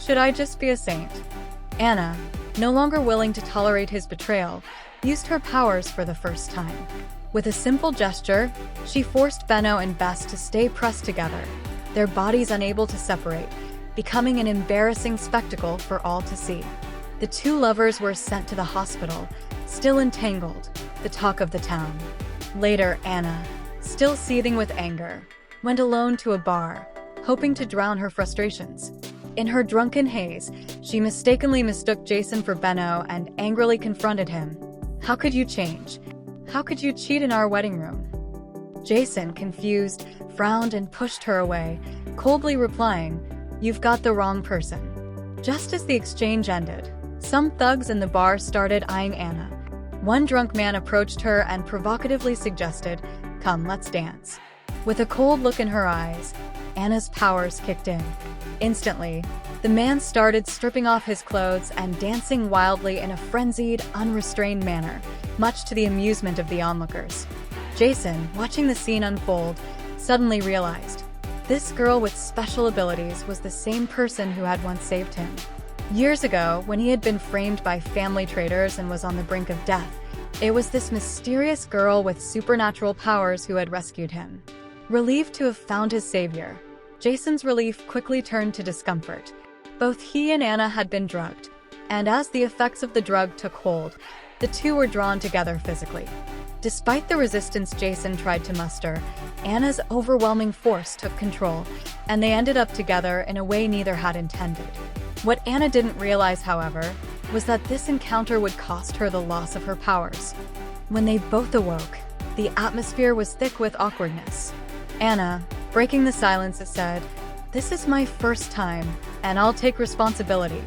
Should I just be a saint? Anna, no longer willing to tolerate his betrayal, used her powers for the first time. With a simple gesture, she forced Benno and Bess to stay pressed together, their bodies unable to separate, becoming an embarrassing spectacle for all to see. The two lovers were sent to the hospital, still entangled, the talk of the town. Later, Anna, still seething with anger, went alone to a bar, hoping to drown her frustrations. In her drunken haze, she mistakenly mistook Jason for Benno and angrily confronted him. "How could you change? How could you cheat in our wedding room?" Jason, confused, frowned and pushed her away, coldly replying, "You've got the wrong person." Just as the exchange ended, some thugs in the bar started eyeing Anna. One drunk man approached her and provocatively suggested, "Come, let's dance." With a cold look in her eyes, Anna's powers kicked in. Instantly, the man started stripping off his clothes and dancing wildly in a frenzied, unrestrained manner, much to the amusement of the onlookers. Jason, watching the scene unfold, suddenly realized this girl with special abilities was the same person who had once saved him. Years ago, when he had been framed by family traitors and was on the brink of death, it was this mysterious girl with supernatural powers who had rescued him. Relieved to have found his savior, Jason's relief quickly turned to discomfort. Both he and Anna had been drugged, and as the effects of the drug took hold, the two were drawn together physically. Despite the resistance Jason tried to muster, Anna's overwhelming force took control, and they ended up together in a way neither had intended. What Anna didn't realize, however, was that this encounter would cost her the loss of her powers. When they both awoke, the atmosphere was thick with awkwardness. Anna, breaking the silence, said, "This is my first time, and I'll take responsibility.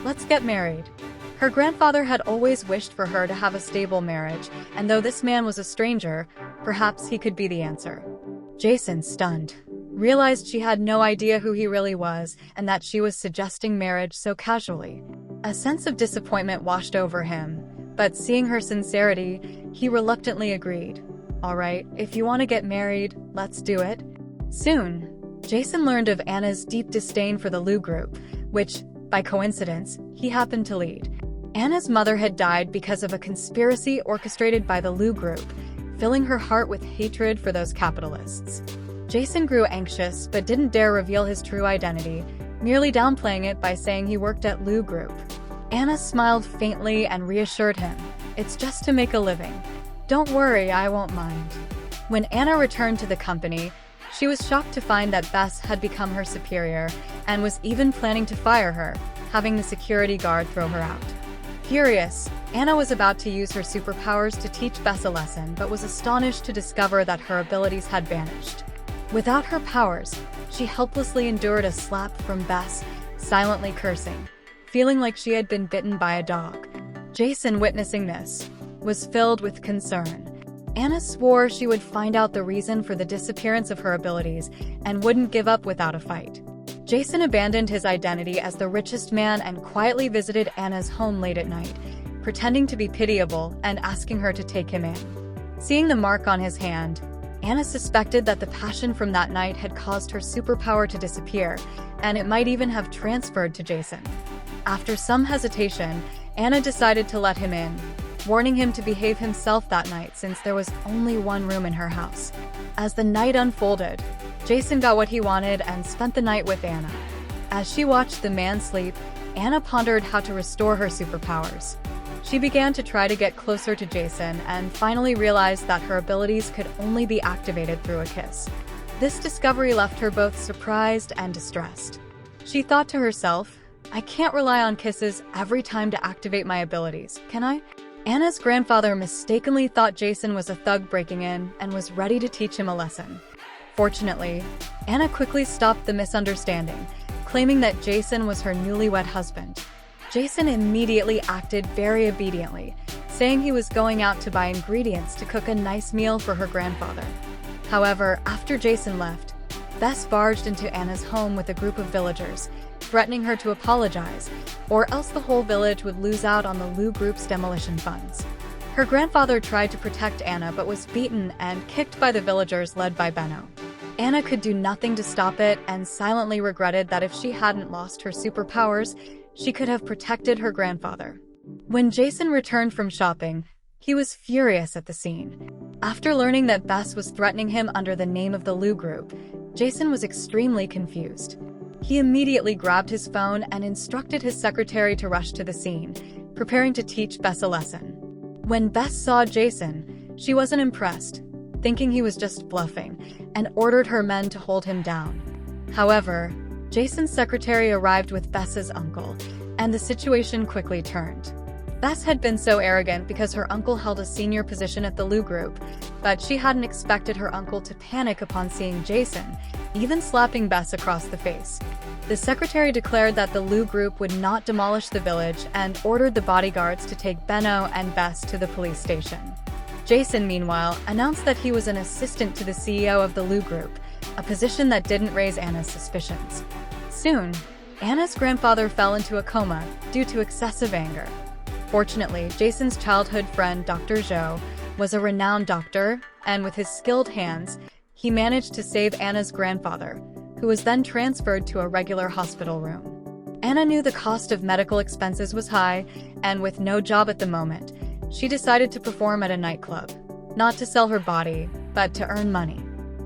Let's get married." Her grandfather had always wished for her to have a stable marriage, and though this man was a stranger, perhaps he could be the answer. Jason, stunned, realized she had no idea who he really was and that she was suggesting marriage so casually. A sense of disappointment washed over him, but seeing her sincerity, he reluctantly agreed. "All right, if you want to get married, let's do it." Soon, Jason learned of Anna's deep disdain for the Lou group, which, by coincidence, he happened to lead. Anna's mother had died because of a conspiracy orchestrated by the Lou group, filling her heart with hatred for those capitalists. Jason grew anxious but didn't dare reveal his true identity, merely downplaying it by saying he worked at Lou Group. Anna smiled faintly and reassured him, "It's just to make a living. Don't worry, I won't mind." When Anna returned to the company, she was shocked to find that Bess had become her superior and was even planning to fire her, having the security guard throw her out. Furious, Anna was about to use her superpowers to teach Bess a lesson, but was astonished to discover that her abilities had vanished. Without her powers, she helplessly endured a slap from Bess, silently cursing, feeling like she had been bitten by a dog. Jason, witnessing this, was filled with concern. Anna swore she would find out the reason for the disappearance of her abilities and wouldn't give up without a fight. Jason abandoned his identity as the richest man and quietly visited Anna's home late at night, pretending to be pitiable and asking her to take him in. Seeing the mark on his hand, Anna suspected that the passion from that night had caused her superpower to disappear, and it might even have transferred to Jason. After some hesitation, Anna decided to let him in, warning him to behave himself that night since there was only one room in her house. As the night unfolded, Jason got what he wanted and spent the night with Anna. As she watched the man sleep, Anna pondered how to restore her superpowers. She began to try to get closer to Jason and finally realized that her abilities could only be activated through a kiss. This discovery left her both surprised and distressed. She thought to herself, "I can't rely on kisses every time to activate my abilities, can I?" Anna's grandfather mistakenly thought Jason was a thug breaking in and was ready to teach him a lesson. Fortunately, Anna quickly stopped the misunderstanding, claiming that Jason was her newlywed husband. Jason immediately acted very obediently, saying he was going out to buy ingredients to cook a nice meal for her grandfather. However, after Jason left, Bess barged into Anna's home with a group of villagers, threatening her to apologize, or else the whole village would lose out on the Lou Group's demolition funds. Her grandfather tried to protect Anna but was beaten and kicked by the villagers led by Benno. Anna could do nothing to stop it and silently regretted that if she hadn't lost her superpowers, she could have protected her grandfather. When Jason returned from shopping, he was furious at the scene. After learning that Bess was threatening him under the name of the Lou Group, Jason was extremely confused. He immediately grabbed his phone and instructed his secretary to rush to the scene, preparing to teach Bess a lesson. When Bess saw Jason, she wasn't impressed, thinking he was just bluffing, and ordered her men to hold him down. However, Jason's secretary arrived with Bess's uncle, and the situation quickly turned. Bess had been so arrogant because her uncle held a senior position at the Lou Group, but she hadn't expected her uncle to panic upon seeing Jason, even slapping Bess across the face. The secretary declared that the Lou Group would not demolish the village and ordered the bodyguards to take Benno and Bess to the police station. Jason, meanwhile, announced that he was an assistant to the CEO of the Lou Group, a position that didn't raise Anna's suspicions. Soon, Anna's grandfather fell into a coma due to excessive anger. Fortunately, Jason's childhood friend, Dr. Zhou, was a renowned doctor, and with his skilled hands, he managed to save Anna's grandfather, who was then transferred to a regular hospital room. Anna knew the cost of medical expenses was high, and with no job at the moment, she decided to perform at a nightclub, not to sell her body, but to earn money.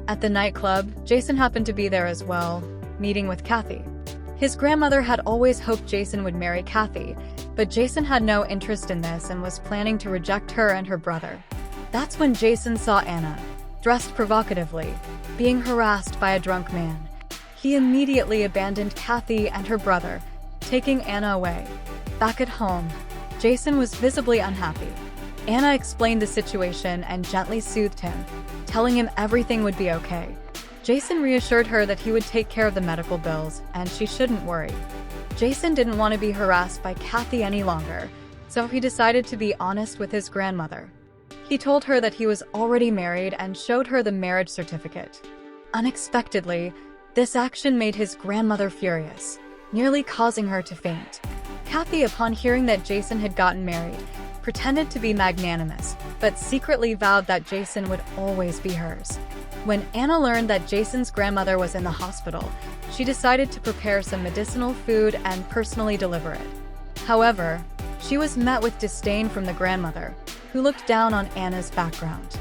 At the nightclub, Jason happened to be there as well, meeting with Kathy. His grandmother had always hoped Jason would marry Kathy, but Jason had no interest in this and was planning to reject her and her brother. That's when Jason saw Anna, dressed provocatively, being harassed by a drunk man. He immediately abandoned Kathy and her brother, taking Anna away. Back at home, Jason was visibly unhappy. Anna explained the situation and gently soothed him, telling him everything would be okay. Jason reassured her that he would take care of the medical bills and she shouldn't worry. Jason didn't want to be harassed by Kathy any longer, so he decided to be honest with his grandmother. He told her that he was already married and showed her the marriage certificate. Unexpectedly, this action made his grandmother furious, nearly causing her to faint. Kathy, upon hearing that Jason had gotten married, pretended to be magnanimous, but secretly vowed that Jason would always be hers. When Anna learned that Jason's grandmother was in the hospital, she decided to prepare some medicinal food and personally deliver it. However, she was met with disdain from the grandmother, who looked down on Anna's background.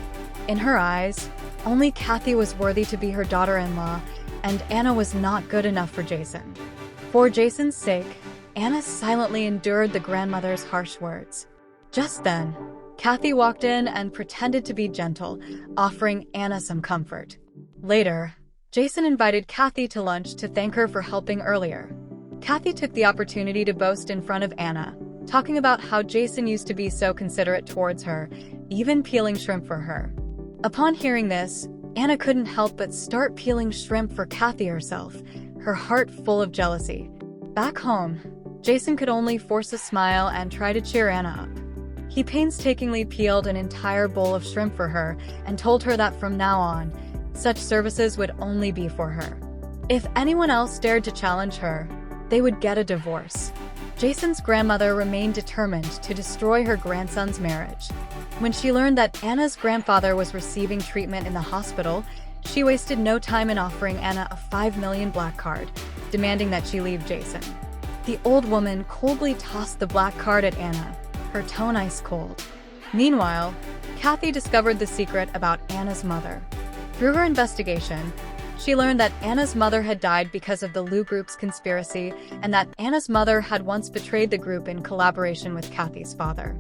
In her eyes, only Kathy was worthy to be her daughter-in-law, and Anna was not good enough for Jason. For Jason's sake, Anna silently endured the grandmother's harsh words. Just then, Kathy walked in and pretended to be gentle, offering Anna some comfort. Later, Jason invited Kathy to lunch to thank her for helping earlier. Kathy took the opportunity to boast in front of Anna, talking about how Jason used to be so considerate towards her, even peeling shrimp for her. Upon hearing this, Anna couldn't help but start peeling shrimp for Kathy herself, her heart full of jealousy. Back home, Jason could only force a smile and try to cheer Anna up. He painstakingly peeled an entire bowl of shrimp for her and told her that from now on, such services would only be for her. If anyone else dared to challenge her, they would get a divorce. Jason's grandmother remained determined to destroy her grandson's marriage. When she learned that Anna's grandfather was receiving treatment in the hospital, she wasted no time in offering Anna a 5 million black card, demanding that she leave Jason. The old woman coldly tossed the black card at Anna, her tone ice cold. Meanwhile, Kathy discovered the secret about Anna's mother. Through her investigation, she learned that Anna's mother had died because of the Lou Group's conspiracy and that Anna's mother had once betrayed the group in collaboration with Kathy's father.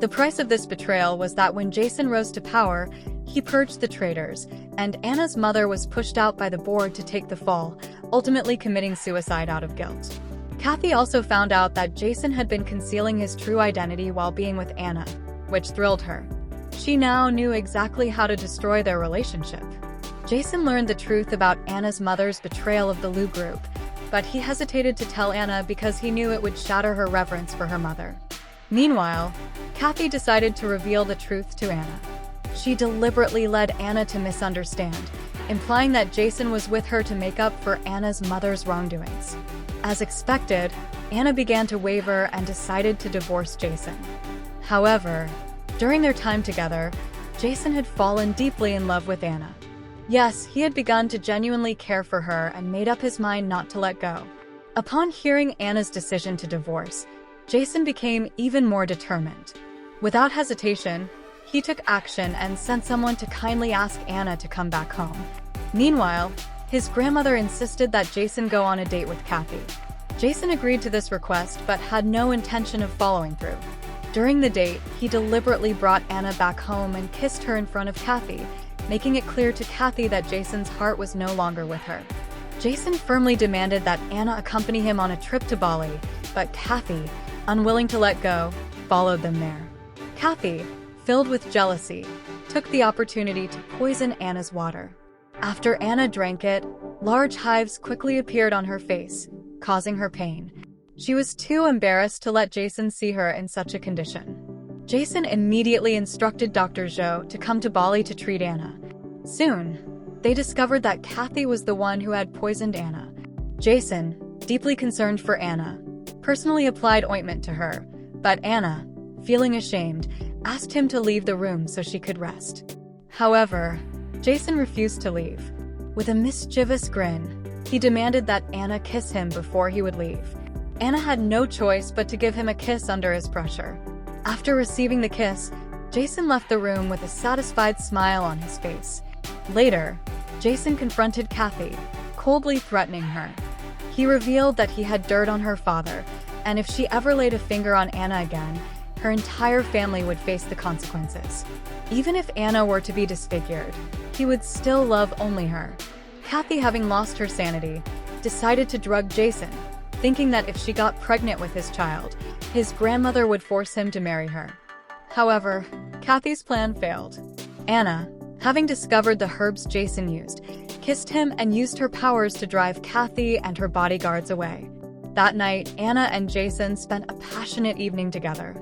The price of this betrayal was that when Jason rose to power, he purged the traitors, and Anna's mother was pushed out by the board to take the fall, ultimately committing suicide out of guilt. Kathy also found out that Jason had been concealing his true identity while being with Anna, which thrilled her. She now knew exactly how to destroy their relationship. Jason learned the truth about Anna's mother's betrayal of the Lou Group, but he hesitated to tell Anna because he knew it would shatter her reverence for her mother. Meanwhile, Kathy decided to reveal the truth to Anna. She deliberately led Anna to misunderstand, implying that Jason was with her to make up for Anna's mother's wrongdoings. As expected, Anna began to waver and decided to divorce Jason. However, during their time together, Jason had fallen deeply in love with Anna. Yes, he had begun to genuinely care for her and made up his mind not to let go. Upon hearing Anna's decision to divorce, Jason became even more determined. Without hesitation, he took action and sent someone to kindly ask Anna to come back home. Meanwhile, his grandmother insisted that Jason go on a date with Kathy. Jason agreed to this request but had no intention of following through. During the date, he deliberately brought Anna back home and kissed her in front of Kathy, making it clear to Kathy that Jason's heart was no longer with her. Jason firmly demanded that Anna accompany him on a trip to Bali, but Kathy, unwilling to let go, followed them there. Kathy, filled with jealousy, took the opportunity to poison Anna's water. After Anna drank it, large hives quickly appeared on her face, causing her pain. She was too embarrassed to let Jason see her in such a condition. Jason immediately instructed Dr. Zhou to come to Bali to treat Anna. Soon, they discovered that Kathy was the one who had poisoned Anna. Jason, deeply concerned for Anna, personally applied ointment to her, but Anna, feeling ashamed, asked him to leave the room so she could rest. However, Jason refused to leave. With a mischievous grin, he demanded that Anna kiss him before he would leave. Anna had no choice but to give him a kiss under his pressure. After receiving the kiss, Jason left the room with a satisfied smile on his face. Later, Jason confronted Kathy, coldly threatening her. He revealed that he had dirt on her father, and if she ever laid a finger on Anna again, her entire family would face the consequences. Even if Anna were to be disfigured, he would still love only her. Kathy, having lost her sanity, decided to drug Jason, thinking that if she got pregnant with his child, his grandmother would force him to marry her. However, Kathy's plan failed. Anna, having discovered the herbs Jason used, kissed him and used her powers to drive Kathy and her bodyguards away. That night, Anna and Jason spent a passionate evening together.